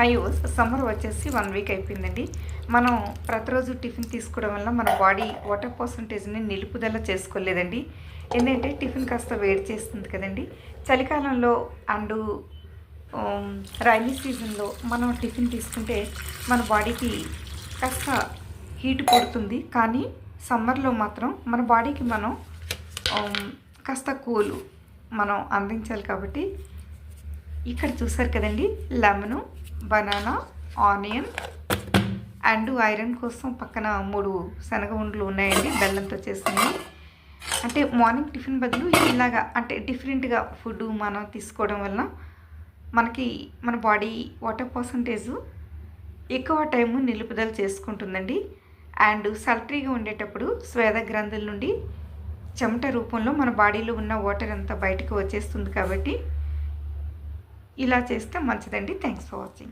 Hi summer వచ్చేసి 1 week అయిపోయిందండి. మనం ప్రతిరోజు టిఫిన్ తీసుకోవడం వల్ల మన బాడీ వాటర్ పర్సంటేజ్ని నిలుపుదల చేసుకోలేదండి. ఏంటంటే టిఫిన్ కాస్త వేడి చేస్తుంది కదండి. చలికాలంలో అండ్ రైనీ సీజన్లో మనం టిఫిన్ తీసుకుంటే మన బాడీకి కాస్త హీట్ పడుతుంది. కానీ సమ్మర్లో మాత్రం మన బాడీకి మనం కాస్త కూల్ మనం అందించాలి. కాబట్టి ఇక్కడ చూసారు కదండి, lemon, banana, onion and iron కోసం పక్కన 3 శనగ ఉండలు ఉన్నాయండి, బెల్లంతో చేసింది. అంటే మార్నింగ్ టిఫిన్ బదులు ఇలాగా అంటే డిఫరెంట్గా ఫుడ్ మనం తీసుకోవడం వల్ల మనకి మన బాడీ వాటర్ పర్సంటేజ్ ఎక్కువ టైము నిలుపుదల చేసుకుంటుందండి. అండ్ సల్ట్రీగా ఉండేటప్పుడు స్వేద గ్రంథుల నుండి చెమట రూపంలో మన బాడీలో ఉన్న వాటర్ అంతా బయటకు వచ్చేస్తుంది. కాబట్టి ఇలా చేస్తే మంచిదండి. Thanks for watching.